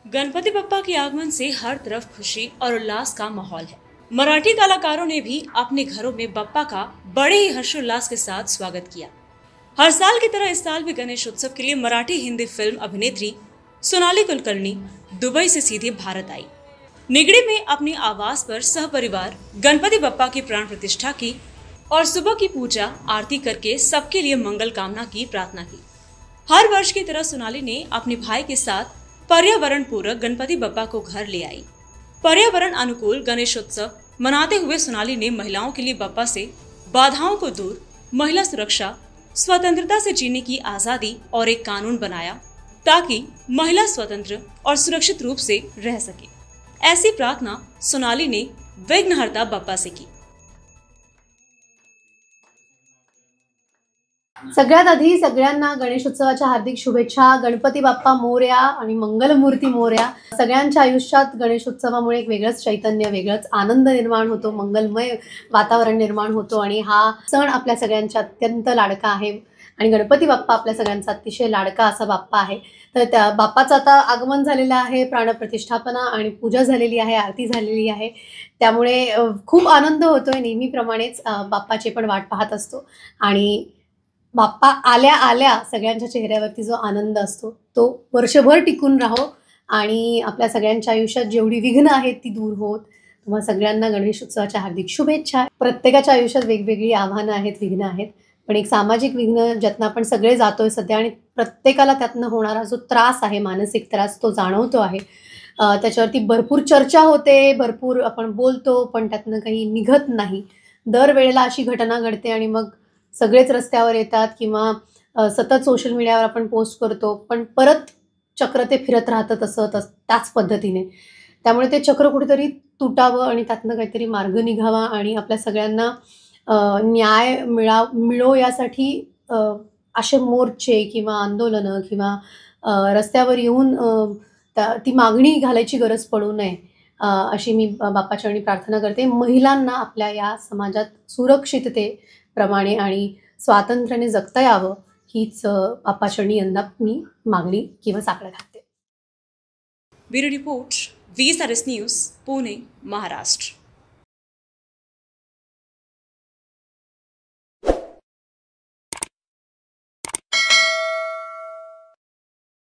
गणपति बप्पा के आगमन से हर तरफ खुशी और उल्लास का माहौल है। मराठी कलाकारों ने भी अपने घरों में बप्पा का बड़े ही हर्षोल्लास के साथ स्वागत किया। हर साल की तरह इस साल भी गणेश उत्सव के लिए मराठी हिंदी फिल्म अभिनेत्री सोनाली कुलकर्णी दुबई से सीधे भारत आई। निगड़ी में अपनी आवास पर सहपरिवार गणपति बप्पा की प्राण प्रतिष्ठा की और सुबह की पूजा आरती करके सबके लिए मंगल कामना की प्रार्थना की। हर वर्ष की तरह सोनाली ने अपने भाई के साथ पर्यावरण पूरक गणपति बप्पा को घर ले आई। पर्यावरण अनुकूल गणेश उत्सव मनाते हुए सोनाली ने महिलाओं के लिए बप्पा से बाधाओं को दूर, महिला सुरक्षा, स्वतंत्रता से जीने की आजादी और एक कानून बनाया ताकि महिला स्वतंत्र और सुरक्षित रूप से रह सके। ऐसी प्रार्थना सोनाली ने विघ्नहर्ता बप्पा से की। सगळ्यात आधी सगळ्यांना गणेशोत्सवाच्या हार्दिक शुभेच्छा। गणपती बाप्पा मोरया आणि मंगलमूर्ती मोरया। सगळ्यांच्या आयुष्यात गणेशोत्सवामुळे एक वेगळंच चैतन्य, वेगळंच आनंद निर्माण होतो, मंगलमय वातावरण निर्माण होतो आणि हा सण आपल्या सगळ्यांचा अत्यंत लाडका आहे आणि गणपती बाप्पा आपल्या सगळ्यांचा अतिशय लाडका असा बाप्पा आहे। तर त्या बाप्पाचं आता आगमन झालेलं आहे, प्राणप्रतिष्ठापना आणि पूजा झालेली आहे, आरती झालेली आहे। त्यामुळे खूप आनंद होतोय। नेहमीप्रमाणेच बाप्पाची पण वाट पाहत असतो आणि बाप्पा आल्या आल्या सगळ्यांच्या चेहऱ्यावरती जो आनंद असतो तो वर्षभर टिकून राहो आणि आपल्या सगळ्यांच्या आयुष्यात जेवढी विघ्न आहेत ती दूर होत। तुम्हा सगळ्यांना गणेश उत्सवाच्या हार्दिक शुभेच्छा। प्रत्येकाच्या आयुष्यात वेगवेगळी आव्हानं आहेत, विघ्न आहेत, पण एक सामाजिक विघ्न ज्यातनं आपण सगळे जातोय सध्या आणि प्रत्येकाला त्यातनं होणारा जो त्रास आहे, मानसिक त्रास, तो जाणवतो आहे। त्याच्यावरती भरपूर चर्चा होते, भरपूर आपण बोलतो, पण त्यातनं काही निघत नाही। दरवेळेला अशी घटना घडते आणि मग सगळेच रस्त्यावर येतात किंवा सतत सोशल मीडियावर आपण पोस्ट करतो, पण परत चक्र ते फिरत राहतं त्याच पद्धतीने। त्यामुळे ते चक्र कुठेतरी तुटावं आणि त्यातनं काहीतरी मार्ग निघावा आणि आपल्या सगळ्यांना न्याय मिळो यासाठी असे मोर्चे किंवा आंदोलनं किंवा रस्त्यावर येऊन ती मागणी घालायची गरज पडू नये अशी मी बाप्पाचरणी प्रार्थना करते। महिलांना आपल्या या समाजात सुरक्षिततेप्रमाणे आणि स्वातंत्र्याने जगता यावं हीच बाप्पाचरणी यंदा मी मागणी किंवा साकडं घालते। Bureau report, VSRS news, Pune, Maharashtra.